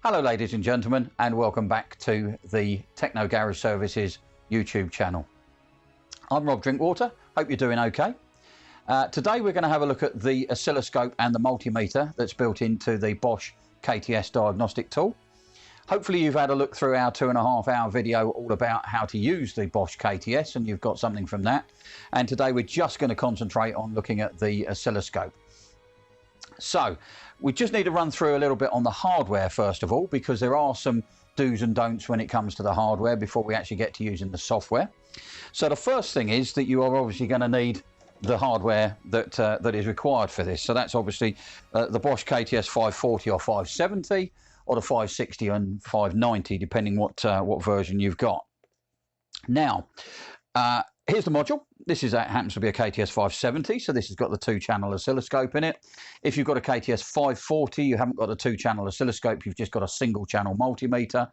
Hello ladies and gentlemen, and welcome back to the Techno Garage Services YouTube channel. I'm Rob Drinkwater, hope you're doing okay. Today we're going to have a look at the oscilloscope and the multimeter that's built into the Bosch KTS diagnostic tool. Hopefully you've had a look through our 2.5-hour video all about how to use the Bosch KTS and you've got something from that. And today we're just going to concentrate on looking at the oscilloscope. So we just need to run through a little bit on the hardware first of all, because there are some do's and don'ts when it comes to the hardware before we actually get to using the software. So the first thing is that you are obviously going to need the hardware that is required for this. So that's obviously the Bosch KTS 540 or 570 or the 560 and 590, depending what version you've got. Now, here's the module. This happens to be a KTS 570, so this has got the 2-channel oscilloscope in it. If you've got a KTS 540, you haven't got a 2-channel oscilloscope, you've just got a single-channel multimeter.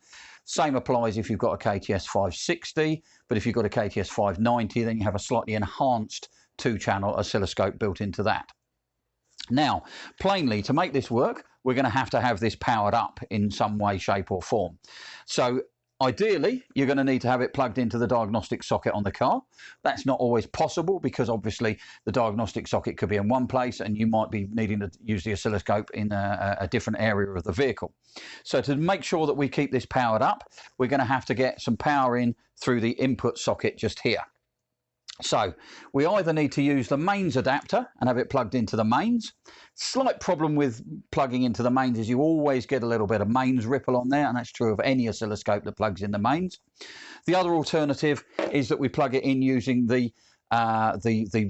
Same applies if you've got a KTS 560, but if you've got a KTS 590, then you have a slightly enhanced 2-channel oscilloscope built into that. Now, plainly, to make this work, we're going to have this powered up in some way, shape or form. So ideally, you're going to need to have it plugged into the diagnostic socket on the car. That's not always possible because obviously the diagnostic socket could be in one place and you might be needing to use the oscilloscope in a different area of the vehicle. So to make sure that we keep this powered up, we're going to have to get some power in through the input socket just here. So we either need to use the mains adapter and have it plugged into the mains. Slight problem with plugging into the mains is you always get a little bit of mains ripple on there, and that's true of any oscilloscope that plugs in the mains. The other alternative is that we plug it in using the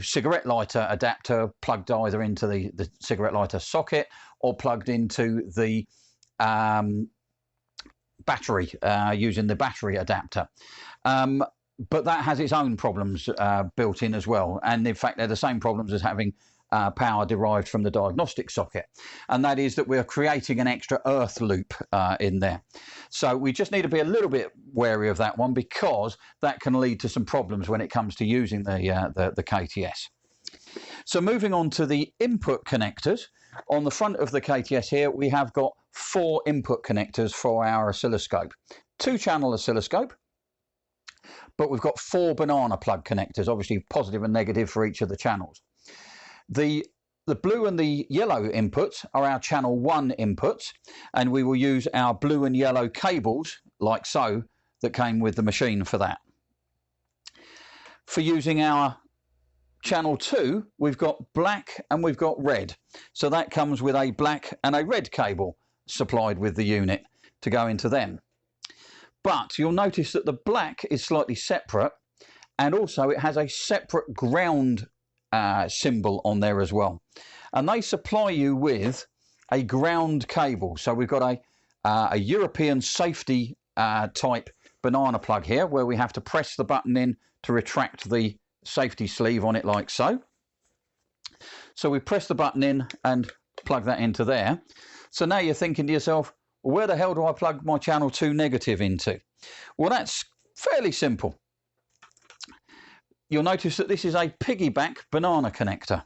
cigarette lighter adapter, plugged either into the cigarette lighter socket or plugged into the battery using the battery adapter. But that has its own problems built in as well. And in fact, they're the same problems as having power derived from the diagnostic socket. And that is that we're creating an extra earth loop in there. So we just need to be a little bit wary of that one, because that can lead to some problems when it comes to using the KTS. So moving on to the input connectors. On the front of the KTS here, we have got 4 input connectors for our oscilloscope. 2-channel oscilloscope. But we've got 4 banana plug connectors, obviously positive and negative for each of the channels. The blue and the yellow inputs are our channel 1 inputs, and we will use our blue and yellow cables, like so, that came with the machine for that. For using our channel 2, we've got black and we've got red. So that comes with a black and a red cable supplied with the unit to go into them. But you'll notice that the black is slightly separate, and also it has a separate ground symbol on there as well. And they supply you with a ground cable. So we've got a European safety type banana plug here, where we have to press the button in to retract the safety sleeve on it like so. So we press the button in and plug that into there. So now you're thinking to yourself, well, where the hell do I plug my channel 2 negative into? Well, that's fairly simple. You'll notice that this is a piggyback banana connector.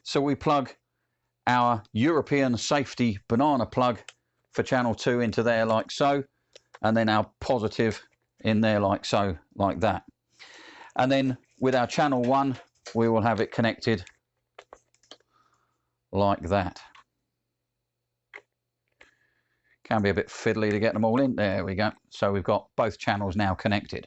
So we plug our European safety banana plug for channel 2 into there like so, and then our positive in there like so, like that. And then with our channel 1, we will have it connected like that. Can be a bit fiddly to get them all in. There we go. So we've got both channels now connected.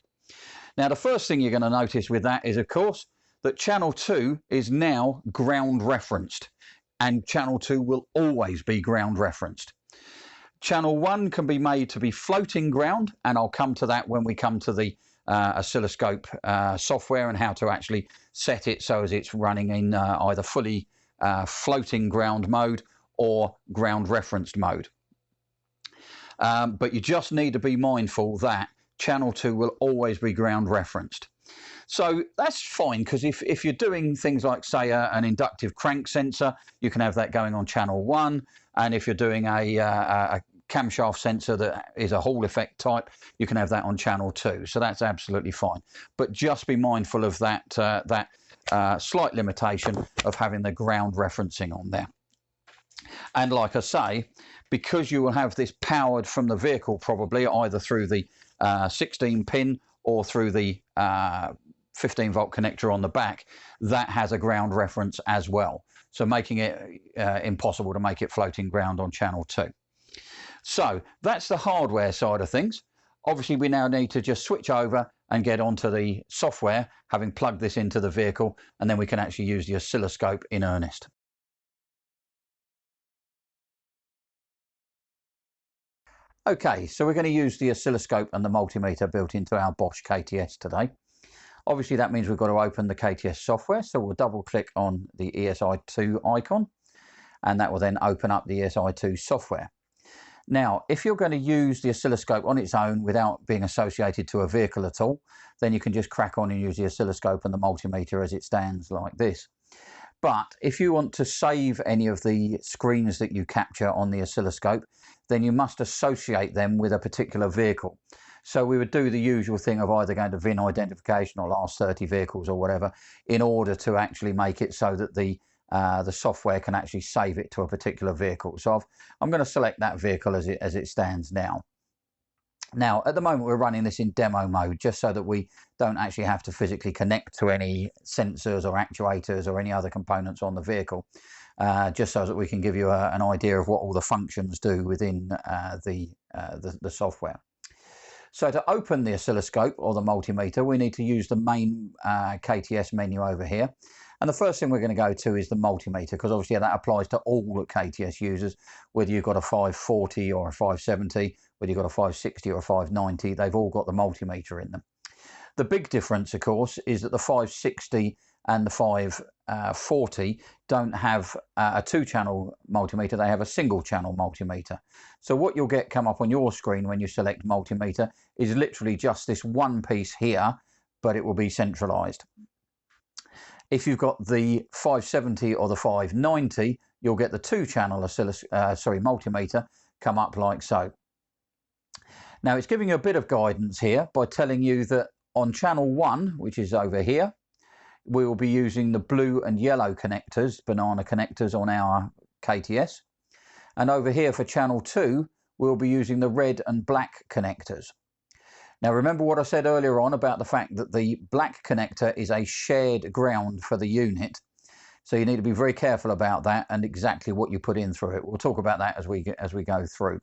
Now the first thing you're going to notice with that is, of course, that channel 2 is now ground referenced, and channel 2 will always be ground referenced. Channel 1 can be made to be floating ground, and I'll come to that when we come to the oscilloscope software and how to actually set it so as it's running in either fully floating ground mode or ground referenced mode. But you just need to be mindful that channel 2 will always be ground referenced. So that's fine, because if you're doing things like, say, an inductive crank sensor, you can have that going on channel 1. And if you're doing a camshaft sensor that is a Hall effect type, you can have that on channel 2. So that's absolutely fine. But just be mindful of that slight limitation of having the ground referencing on there. And like I say, because you will have this powered from the vehicle, probably either through the 16 pin or through the 15 volt connector on the back, that has a ground reference as well, so making it impossible to make it floating ground on channel 2. So that's the hardware side of things. Obviously we now need to just switch over and get onto the software, having plugged this into the vehicle, and then we can actually use the oscilloscope in earnest. Okay, so we're going to use the oscilloscope and the multimeter built into our Bosch KTS today. Obviously that means we've got to open the KTS software, so we'll double click on the ESI2 icon, and that will then open up the ESI2 software. Now, if you're going to use the oscilloscope on its own without being associated to a vehicle at all, then you can just crack on and use the oscilloscope and the multimeter as it stands like this. But if you want to save any of the screens that you capture on the oscilloscope, then you must associate them with a particular vehicle. So we would do the usual thing of either going to VIN identification or last 30 vehicles or whatever, in order to actually make it so that the software can actually save it to a particular vehicle. So I'm going to select that vehicle as it stands now. Now, at the moment, we're running this in demo mode, just so that we don't actually have to physically connect to any sensors or actuators or any other components on the vehicle, just so that we can give you an idea of what all the functions do within the software. So to open the oscilloscope or the multimeter, we need to use the main KTS menu over here. And the first thing we're going to go to is the multimeter, because obviously that applies to all KTS users, whether you've got a 540 or a 570, whether you've got a 560 or a 590, they've all got the multimeter in them. The big difference, of course, is that the 560 and the 540 don't have a 2-channel multimeter, they have a single-channel multimeter. So what you'll get come up on your screen when you select multimeter is literally just this one piece here, but it will be centralized. If you've got the 570 or the 590, you'll get the 2-channel multimeter come up like so. Now it's giving you a bit of guidance here by telling you that on channel 1, which is over here, we will be using the blue and yellow connectors, banana connectors on our KTS. And over here for channel 2, we'll be using the red and black connectors. Now remember what I said earlier on about the fact that the black connector is a shared ground for the unit. So you need to be very careful about that and exactly what you put in through it. We'll talk about that as we go through.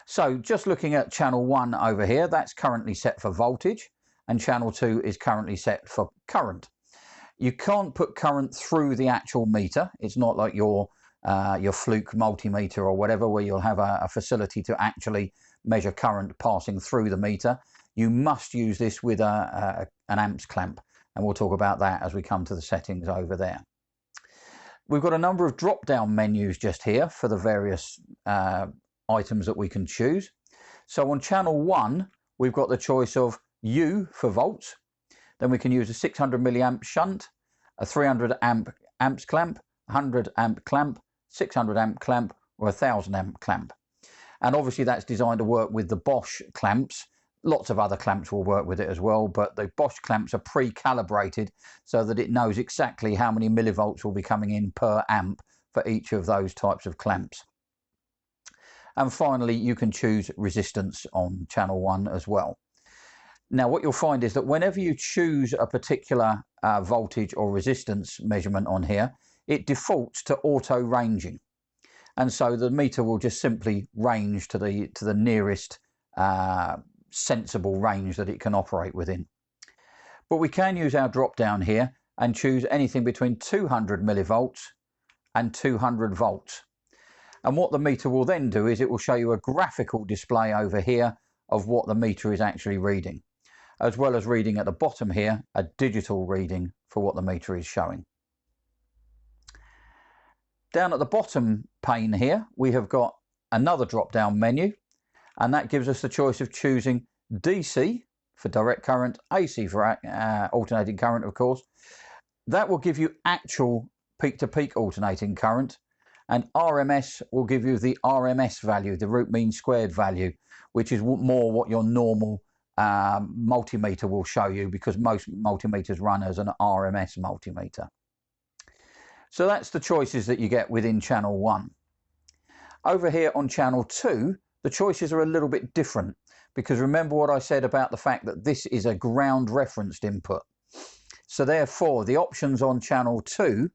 So just looking at channel 1 over here, that's currently set for voltage, and channel 2 is currently set for current. You can't put current through the actual meter. It's not like your fluke multimeter or whatever, where you'll have a facility to actually measure current passing through the meter. You must use this with an amps clamp, and we'll talk about that as we come to the settings over there. We've got a number of drop-down menus just here for the various items that we can choose. So on channel 1, we've got the choice of U for volts. Then we can use a 600 milliamp shunt, a 300 amps clamp, 100 amp clamp, 600 amp clamp, or 1000 amp clamp. And obviously that's designed to work with the Bosch clamps. Lots of other clamps will work with it as well, but the Bosch clamps are pre-calibrated so that it knows exactly how many millivolts will be coming in per amp for each of those types of clamps. And finally, you can choose resistance on channel 1 as well. Now what you'll find is that whenever you choose a particular voltage or resistance measurement on here, it defaults to auto ranging. And so the meter will just simply range to the nearest sensible range that it can operate within. But we can use our drop down here and choose anything between 200 millivolts and 200 volts. And what the meter will then do is it will show you a graphical display over here of what the meter is actually reading, as well as reading at the bottom here a digital reading for what the meter is showing. Down at the bottom pane here, we have got another drop-down menu, and that gives us the choice of choosing DC for direct current, AC for alternating current, of course. That will give you actual peak-to-peak alternating current, and RMS will give you the RMS value, the root mean squared value, which is more what your normal multimeter will show you, because most multimeters run as an RMS multimeter. So that's the choices that you get within channel 1. Over here on channel 2, the choices are a little bit different, because remember what I said about the fact that this is a ground referenced input. So therefore the options on channel 2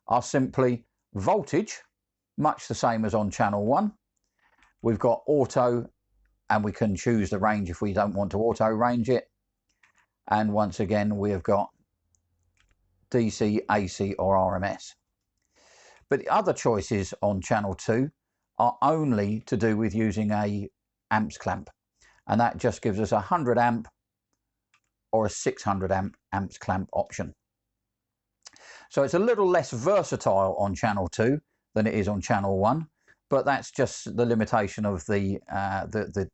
are simply voltage, much the same as on channel 1. We've got auto, and we can choose the range if we don't want to auto range it. And once again, we have got DC, AC or RMS. But the other choices on channel 2 are only to do with using a amps clamp. And that just gives us a 100 amp or a 600 amps clamp option. So it's a little less versatile on channel 2 than it is on channel 1, but that's just the limitation of the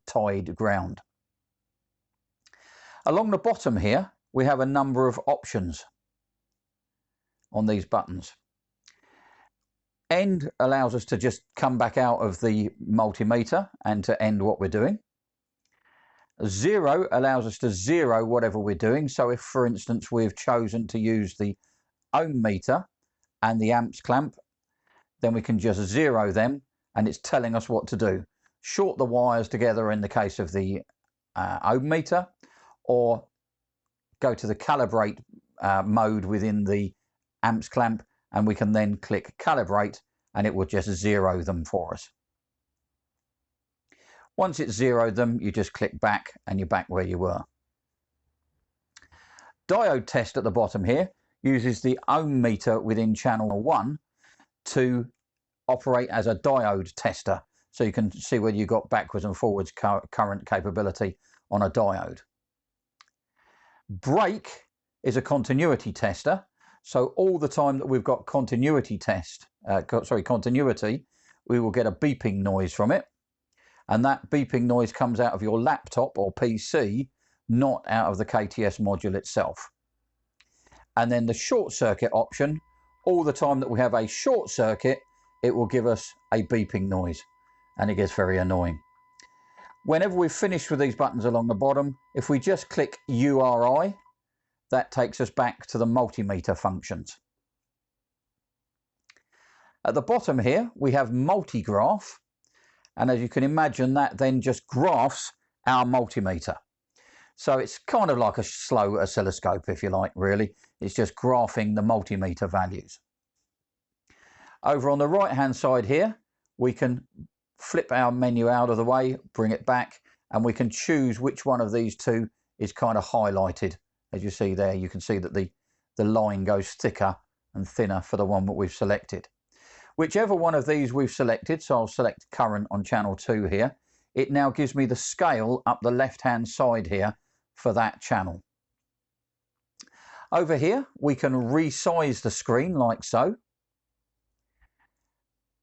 tied ground. Along the bottom here, we have a number of options on these buttons. End allows us to just come back out of the multimeter and to end what we're doing. 0 allows us to zero whatever we're doing. So if, for instance, we've chosen to use the ohm meter and the amps clamp, then we can just zero them and it's telling us what to do. Short the wires together in the case of the ohm meter, or go to the calibrate mode within the amps clamp, and we can then click calibrate and it will just zero them for us. Once it's zeroed them, you just click back and you're back where you were. Diode test at the bottom here uses the ohm meter within channel 1 to operate as a diode tester, so you can see whether you've got backwards and forwards current capability on a diode. Brake is a continuity tester, so all the time that we've got continuity, we will get a beeping noise from it, and that beeping noise comes out of your laptop or PC, not out of the KTS module itself. And then the short circuit option, all the time that we have a short circuit, it will give us a beeping noise, and it gets very annoying. Whenever we've finished with these buttons along the bottom, if we just click URI, that takes us back to the multimeter functions. At the bottom here, we have multigraph, and as you can imagine, that then just graphs our multimeter. So it's kind of like a slow oscilloscope, if you like, really. It's just graphing the multimeter values. Over on the right hand side here, we can flip our menu out of the way, bring it back, and we can choose which one of these two is kind of highlighted. As you see there, you can see that the line goes thicker and thinner for the one that we've selected. Whichever one of these we've selected, so I'll select current on channel 2 here, it now gives me the scale up the left hand side here for that channel. Over here, we can resize the screen like so.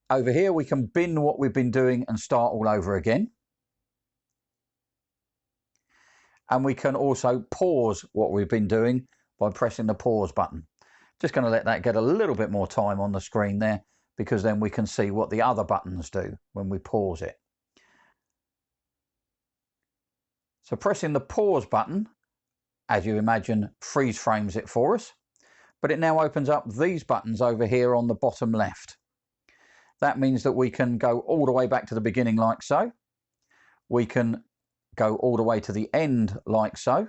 Over here, we can bin what we've been doing and start all over again. And we can also pause what we've been doing by pressing the pause button. Just going to let that get a little bit more time on the screen there, because then we can see what the other buttons do when we pause it. So pressing the pause button, as you imagine, freeze frames it for us, but it now opens up these buttons over here on the bottom left. That means that we can go all the way back to the beginning like so. We can go all the way to the end like so.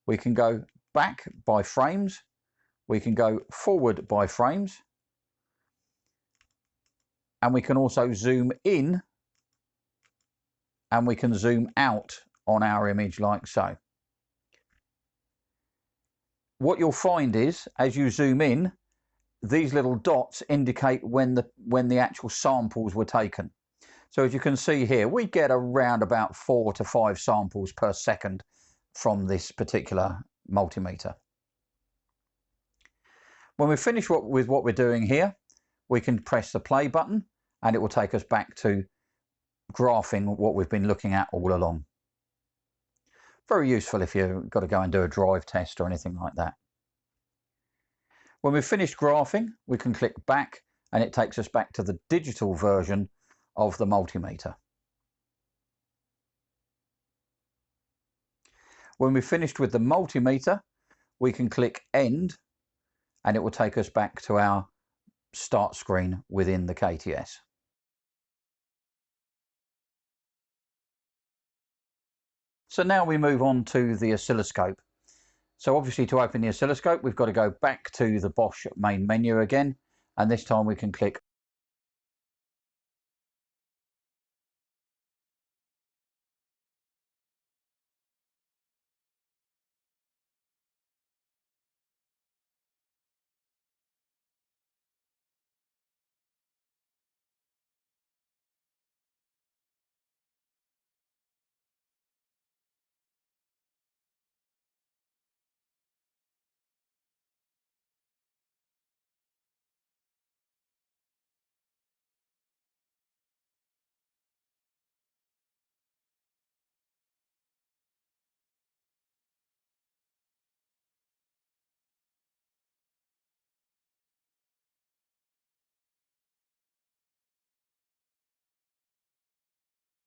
We can go back by frames. We can go forward by frames. And we can also zoom in, and we can zoom out on our image like so. What you'll find is, as you zoom in, these little dots indicate when the actual samples were taken. So as you can see here, we get around about 4 to 5 samples per second from this particular multimeter. When we finish with what we're doing here, we can press the play button and it will take us back to graphing what we've been looking at all along. Very useful if you've got to go and do a drive test or anything like that. When we've finished graphing, we can click back and it takes us back to the digital version of the multimeter. When we've finished with the multimeter, we can click end and it will take us back to our start screen within the KTS. So now we move on to the oscilloscope. So obviously to open the oscilloscope, we've got to go back to the Bosch main menu again, and this time we can click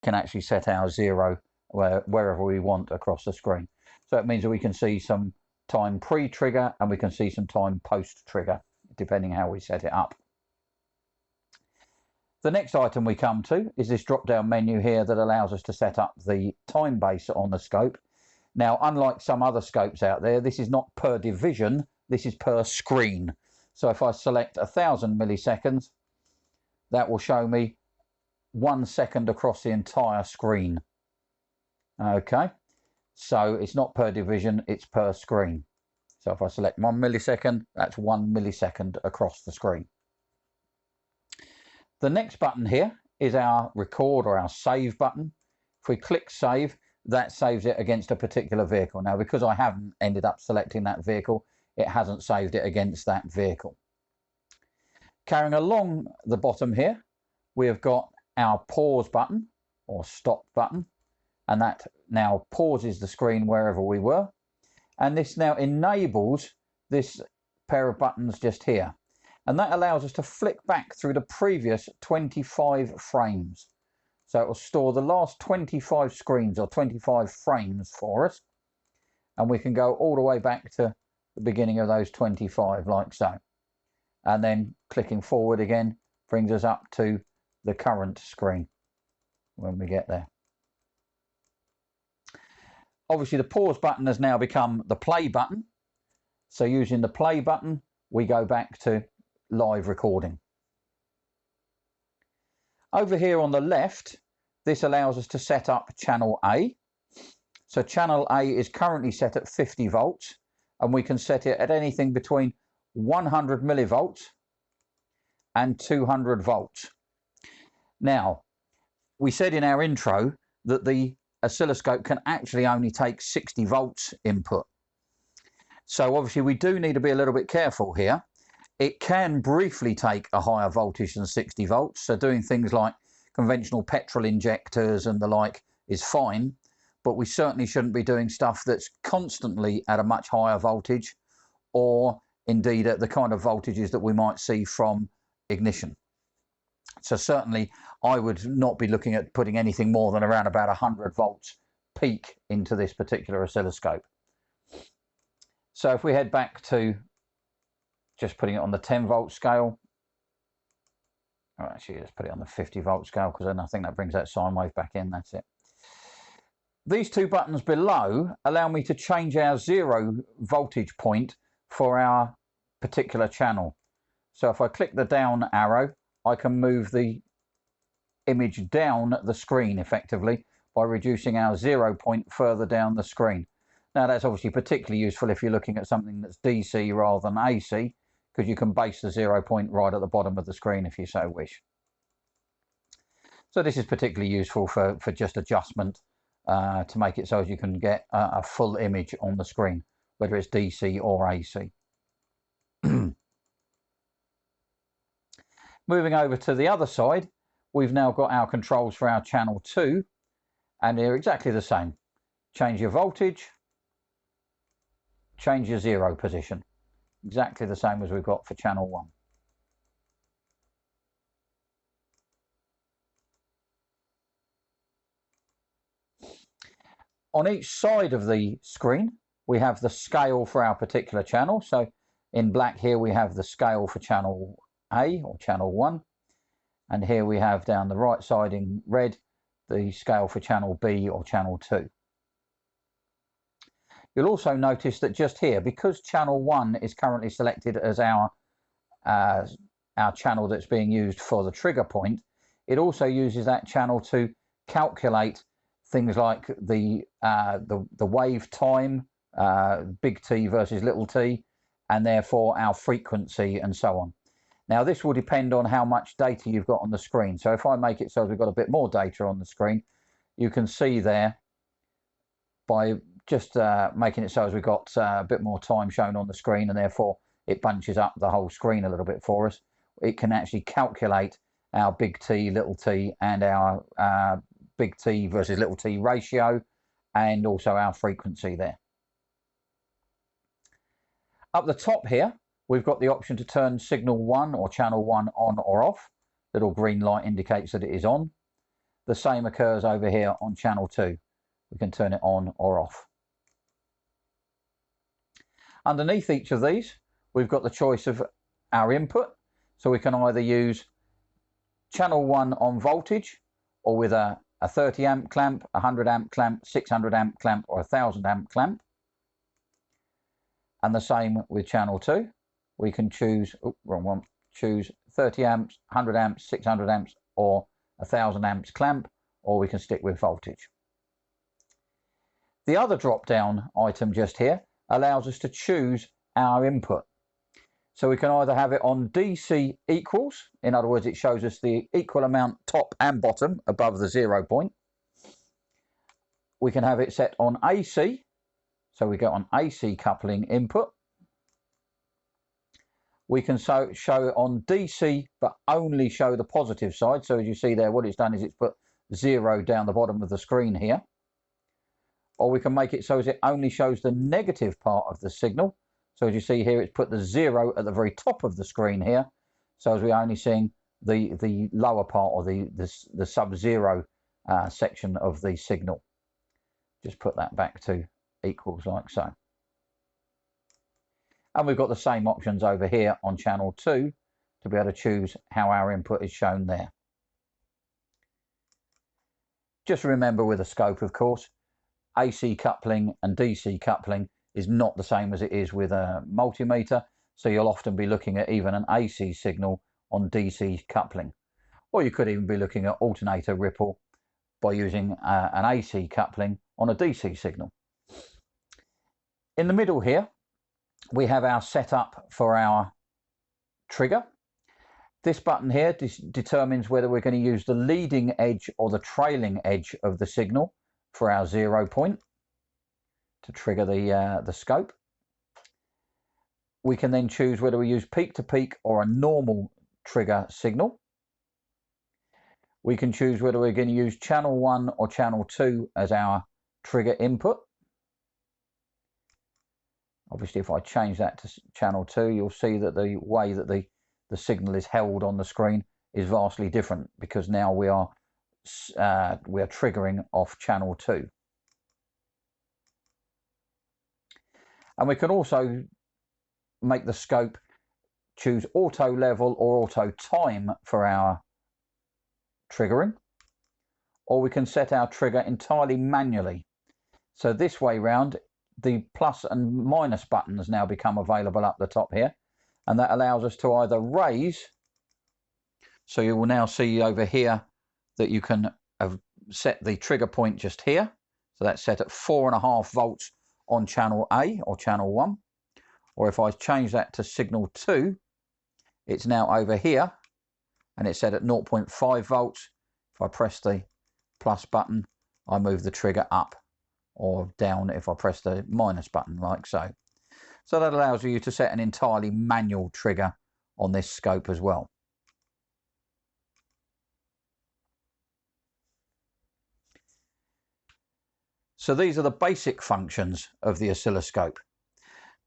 can actually set our 0 wherever we want across the screen. So it means that we can see some time pre-trigger and we can see some time post-trigger, depending how we set it up. The next item we come to is this drop-down menu here that allows us to set up the time base on the scope. Now, unlike some other scopes out there, this is not per division, this is per screen. So if I select 1000 milliseconds, that will show me 1 second across the entire screen. Okay, so it's not per division, it's per screen. So if I select 1 millisecond, that's 1 millisecond across the screen. The next button here is our record or our save button. If we click save, that saves it against a particular vehicle. Now, because I haven't ended up selecting that vehicle, it hasn't saved it against that vehicle. Carrying along the bottom here, we have got our pause button or stop button, and that now pauses the screen wherever we were. And this now enables this pair of buttons just here. And that allows us to flick back through the previous 25 frames. So it will store the last 25 screens or 25 frames for us. And we can go all the way back to the beginning of those 25 like so. And then clicking forward again brings us up to the current screen when we get there. Obviously the pause button has now become the play button. So using the play button, we go back to live recording. Over here on the left, this allows us to set up channel A. So channel A is currently set at 50 volts, and we can set it at anything between 100 millivolts and 200 volts. Now, we said in our intro that the oscilloscope can actually only take 60 volts input. So obviously we do need to be a little bit careful here. It can briefly take a higher voltage than 60 volts. So doing things like conventional petrol injectors and the like is fine, but we certainly shouldn't be doing stuff that's constantly at a much higher voltage, or indeed at the kind of voltages that we might see from ignition. So certainly I would not be looking at putting anything more than around about 100 volts peak into this particular oscilloscope. So if we head back to just putting it on the 10 volt scale, or actually let's put it on the 50 volt scale, because then I think that brings that sine wave back in. That's it. These two buttons below allow me to change our 0 voltage point for our particular channel. So if I click the down arrow, I can move the image down the screen effectively by reducing our 0 point further down the screen. Now that's obviously particularly useful if you're looking at something that's DC rather than AC, because you can base the 0 point right at the bottom of the screen if you so wish. So this is particularly useful for just adjustment to make it so as you can get a full image on the screen, whether it's DC or AC. Moving over to the other side, we've now got our controls for our channel 2, and they're exactly the same. Change your voltage, change your 0 position. Exactly the same as we've got for channel 1. On each side of the screen, we have the scale for our particular channel. So in black here, we have the scale for channel A or channel 1, and here we have down the right side in red the scale for channel B or channel 2. You'll also notice that just here, because channel 1 is currently selected as our channel that's being used for the trigger point, it also uses that channel to calculate things like the wave time, big T versus little t, and therefore our frequency and so on. Now this will depend on how much data you've got on the screen. So if I make it so we've got a bit more data on the screen, you can see there by just making it so as we've got a bit more time shown on the screen, and therefore it bunches up the whole screen a little bit for us. It can actually calculate our big T, little t, and our big T versus little t ratio, and also our frequency there. Up the top here, we've got the option to turn signal 1 or channel 1 on or off. Little green light indicates that it is on. The same occurs over here on channel 2. We can turn it on or off. Underneath each of these, we've got the choice of our input. So we can either use channel 1 on voltage, or with a 30 amp clamp, 100 amp clamp, 600 amp clamp, or 1000 amp clamp. And the same with channel 2. We can choose, wrong one, choose 30 amps, 100 amps, 600 amps, or 1000 amps clamp, or we can stick with voltage. The other drop down item just here allows us to choose our input. So we can either have it on DC equals, in other words it shows us the equal amount top and bottom above the 0 point. We can have it set on AC, so we go on AC coupling input. We can show it on DC but only show the positive side. So as you see there, what it's done is it's put 0 down the bottom of the screen here. Or we can make it so as it only shows the negative part of the signal. So as you see here, it's put the 0 at the very top of the screen here. So as we're only seeing the lower part, or the sub-0 section of the signal. Just put that back to equals like so. And we've got the same options over here on channel 2 to be able to choose how our input is shown there. Just remember with a scope, of course, AC coupling and DC coupling is not the same as it is with a multimeter. So you'll often be looking at even an AC signal on DC coupling. Or you could even be looking at alternator ripple by using an AC coupling on a DC signal. In the middle here, we have our setup for our trigger. This button here determines whether we're going to use the leading edge or the trailing edge of the signal for our 0 point to trigger the scope. We can then choose whether we use peak to peak or a normal trigger signal. We can choose whether we're going to use channel 1 or channel 2 as our trigger input. Obviously, if I change that to channel 2, you'll see that the way that the signal is held on the screen is vastly different, because now we are triggering off channel 2. And we can also make the scope choose auto level or auto time for our triggering, or we can set our trigger entirely manually. So this way round, the plus and minus buttons now become available up the top here, and that allows us to either raise. So you will now see over here that you can have set the trigger point just here. So that's set at 4.5 volts on channel A or channel 1. Or if I change that to signal 2, it's now over here and it's set at 0.5 volts. If I press the plus button, I move the trigger up, or down if I press the minus button, like so. So that allows you to set an entirely manual trigger on this scope as well. So these are the basic functions of the oscilloscope.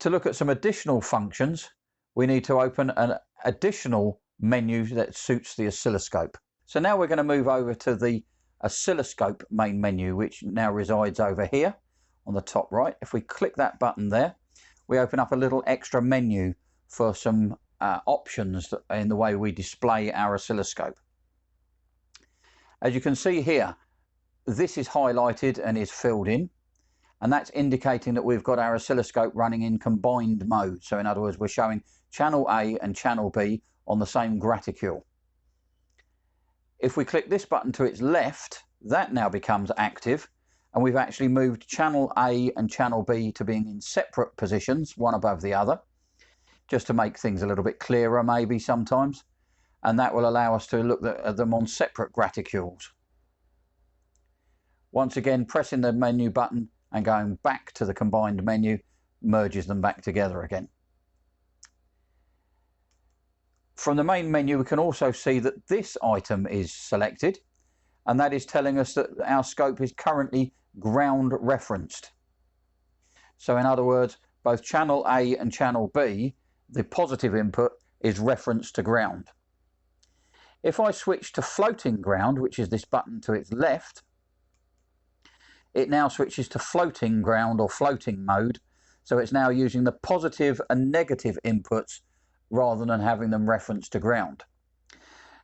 To look at some additional functions, we need to open an additional menu that suits the oscilloscope. So now we're going to move over to the oscilloscope main menu, which now resides over here on the top right. If we click that button there, we open up a little extra menu for some options in the way we display our oscilloscope. As you can see here, this is highlighted and is filled in, and that's indicating that we've got our oscilloscope running in combined mode. So in other words, we're showing channel A and channel B on the same graticule. If we click this button to its left, that now becomes active, and we've actually moved channel A and channel B to being in separate positions, one above the other, just to make things a little bit clearer maybe sometimes, and that will allow us to look at them on separate graticules. Once again, pressing the menu button and going back to the combined menu merges them back together again. From the main menu, we can also see that this item is selected, and that is telling us that our scope is currently ground referenced. So in other words, both channel A and channel B, the positive input is referenced to ground. If I switch to floating ground, which is this button to its left, it now switches to floating ground or floating mode. So it's now using the positive and negative inputs rather than having them referenced to ground.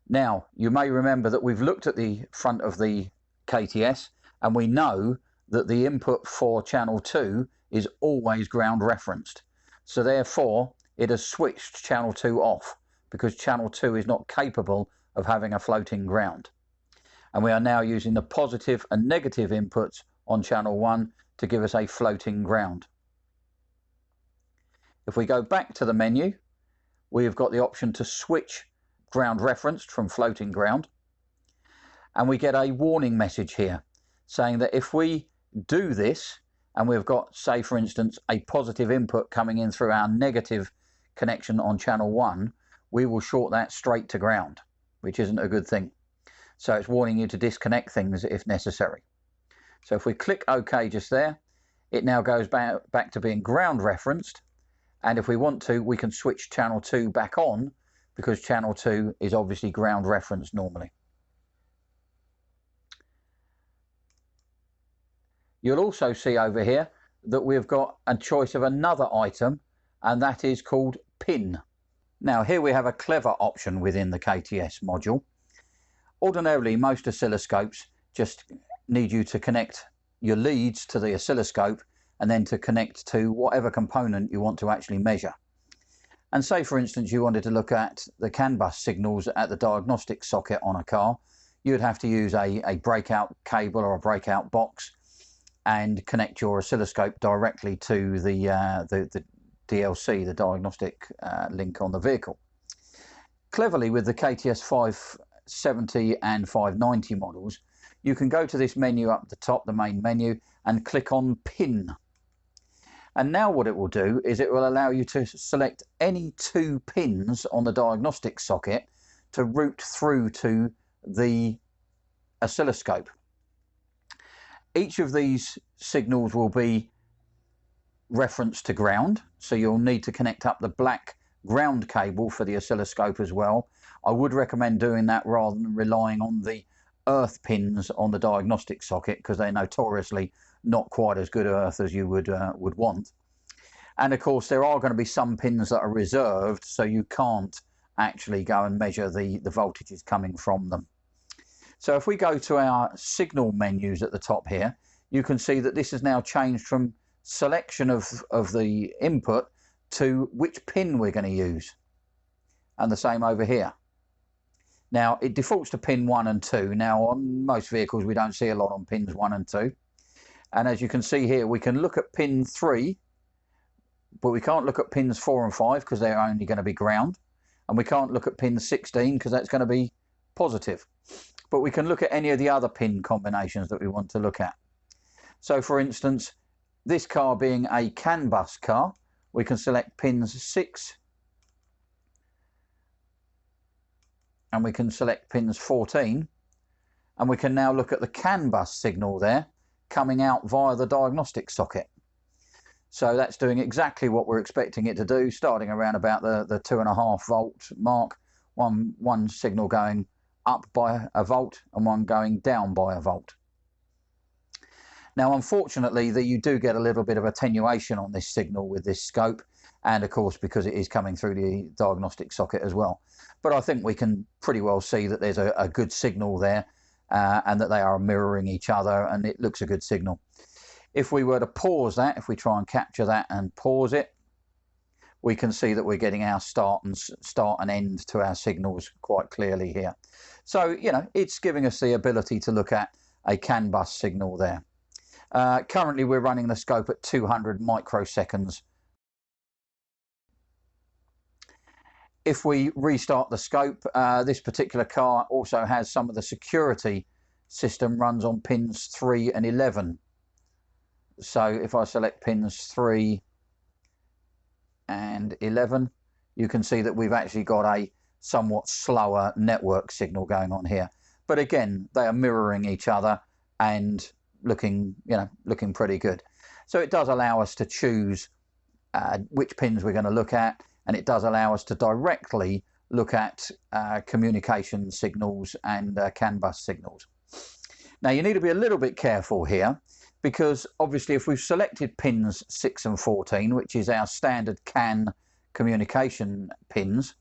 Now, you may remember that we've looked at the front of the KTS and we know that the input for channel 2 is always ground referenced. So therefore, it has switched channel 2 off because channel 2 is not capable of having a floating ground. And we are now using the positive and negative inputs on channel 1 to give us a floating ground. If we go back to the menu, we've got the option to switch ground referenced from floating ground, and we get a warning message here saying that if we do this and we've got, say for instance, a positive input coming in through our negative connection on channel 1, we will short that straight to ground, which isn't a good thing. So it's warning you to disconnect things if necessary. So if we click OK just there, it now goes back to being ground referenced, and if we want to, we can switch channel 2 back on because channel 2 is obviously ground referenced normally. You'll also see over here that we've got a choice of another item, and that is called pin. Now here we have a clever option within the KTS module. Ordinarily, most oscilloscopes just need you to connect your leads to the oscilloscope and then to connect to whatever component you want to actually measure. And say for instance you wanted to look at the CAN bus signals at the diagnostic socket on a car, you'd have to use a breakout cable or a breakout box and connect your oscilloscope directly to the DLC, the diagnostic link on the vehicle. Cleverly, with the KTS 570 and 590 models, you can go to this menu up the top, the main menu, and click on pin. And now what it will do is it will allow you to select any 2 pins on the diagnostic socket to route through to the oscilloscope. Each of these signals will be referenced to ground, so you'll need to connect up the black ground cable for the oscilloscope as well. I would recommend doing that rather than relying on the earth pins on the diagnostic socket because they're notoriously not quite as good earth as you would want. And of course there are going to be some pins that are reserved, so you can't actually go and measure the voltages coming from them. So if we go to our signal menus at the top here, you can see that this has now changed from selection of the input to which pin we're going to use, and the same over here. Now it defaults to pin 1 and 2. Now on most vehicles we don't see a lot on pins 1 and 2, and as you can see here we can look at pin 3, but we can't look at pins 4 and 5 because they're only going to be ground, and we can't look at pin 16 because that's going to be positive, but we can look at any of the other pin combinations that we want to look at. So for instance, this car being a CAN bus car, we can select pins 6 and we can select pins 14, and we can now look at the CAN bus signal there coming out via the diagnostic socket. So that's doing exactly what we're expecting it to do, starting around about the 2.5 volt mark, one signal going up by a volt and one going down by a volt. Now unfortunately you do get a little bit of attenuation on this signal with this scope, and of course because it is coming through the diagnostic socket as well. But I think we can pretty well see that there's a good signal there, and that they are mirroring each other, and it looks a good signal. If we were to pause that, if we try and capture that and pause it, we can see that we're getting our start and end to our signals quite clearly here. So, you know, it's giving us the ability to look at a CAN bus signal there. Currently we're running the scope at 200 microseconds. If we restart the scope, this particular car also has some of the security system runs on pins 3 and 11. So if I select pins 3 and 11, you can see that we've actually got a somewhat slower network signal going on here. But again, they are mirroring each other and looking pretty good. So it does allow us to choose which pins we're going to look at, and it does allow us to directly look at communication signals and CAN bus signals. Now you need to be a little bit careful here, because obviously if we've selected pins 6 and 14, which is our standard CAN communication pins,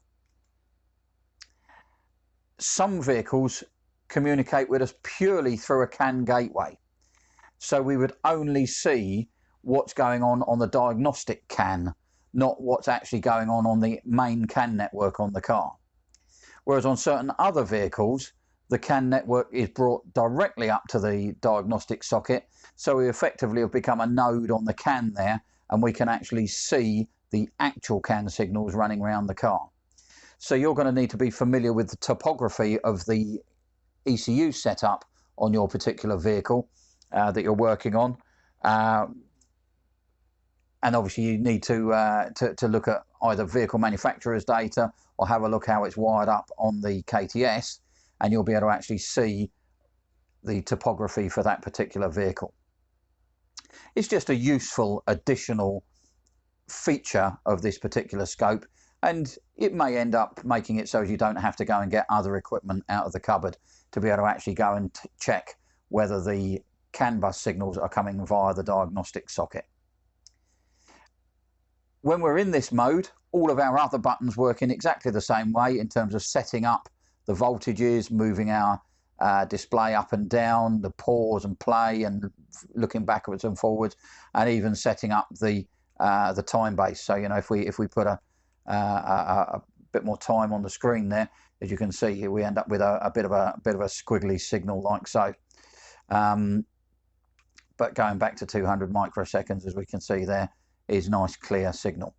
some vehicles communicate with us purely through a CAN gateway. So we would only see what's going on the diagnostic CAN, not what's actually going on the main CAN network on the car. Whereas on certain other vehicles, the CAN network is brought directly up to the diagnostic socket, so we effectively have become a node on the CAN there, and we can actually see the actual CAN signals running around the car. So you're going to need to be familiar with the topography of the ECU setup on your particular vehicle that you're working on, and obviously you need to look at either vehicle manufacturer's data or have a look how it's wired up on the KTS, and you'll be able to actually see the topography for that particular vehicle. It's just a useful additional feature of this particular scope, and it may end up making it so you don't have to go and get other equipment out of the cupboard to be able to actually go and check whether the CAN bus signals are coming via the diagnostic socket. When we're in this mode, all of our other buttons work in exactly the same way in terms of setting up the voltages, moving our display up and down, the pause and play, and looking backwards and forwards, and even setting up the time base. So, you know, if we put a bit more time on the screen there, as you can see here, we end up with a bit of a squiggly signal like so. But going back to 200 microseconds, as we can see there, is nice clear signal.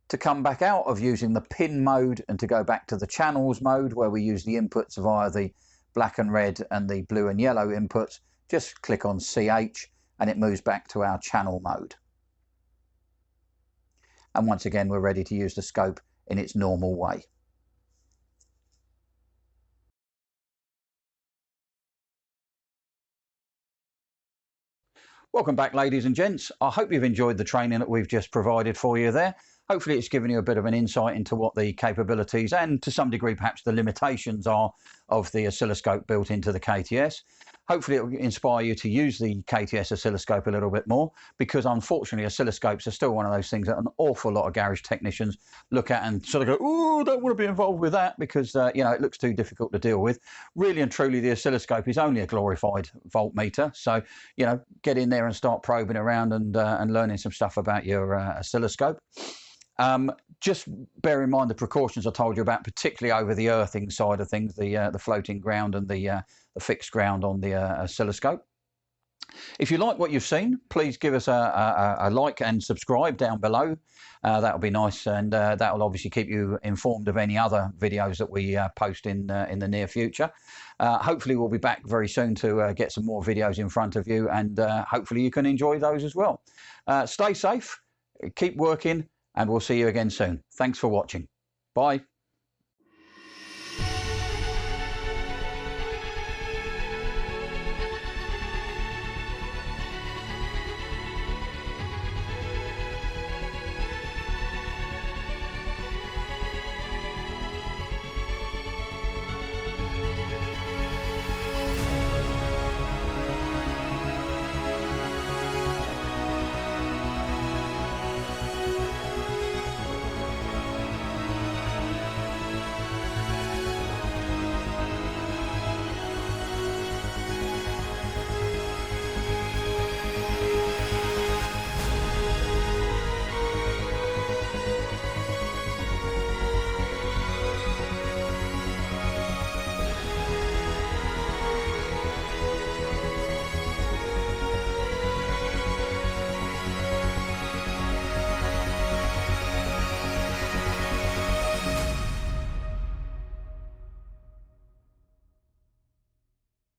To come back out of using the pin mode and to go back to the channels mode, where we use the inputs via the black and red and the blue and yellow inputs, just click on CH and it moves back to our channel mode. And once again, we're ready to use the scope in its normal way. Welcome back, ladies and gents. I hope you've enjoyed the training that we've just provided for you there. Hopefully it's given you a bit of an insight into what the capabilities and to some degree perhaps the limitations are of the oscilloscope built into the KTS. Hopefully it will inspire you to use the KTS oscilloscope a little bit more, because unfortunately oscilloscopes are still one of those things that an awful lot of garage technicians look at and sort of go, oh, don't want to be involved with that because you know, it looks too difficult to deal with. Really and truly, the oscilloscope is only a glorified voltmeter, so you know, get in there and start probing around and learning some stuff about your oscilloscope. Just bear in mind the precautions I told you about, particularly over the earthing side of things, the floating ground and the fixed ground on the oscilloscope. If you like what you've seen, please give us a like and subscribe down below. That'll be nice, and that'll obviously keep you informed of any other videos that we post in the near future. Hopefully we'll be back very soon to get some more videos in front of you, and hopefully you can enjoy those as well. Stay safe, keep working, and we'll see you again soon. Thanks for watching. Bye.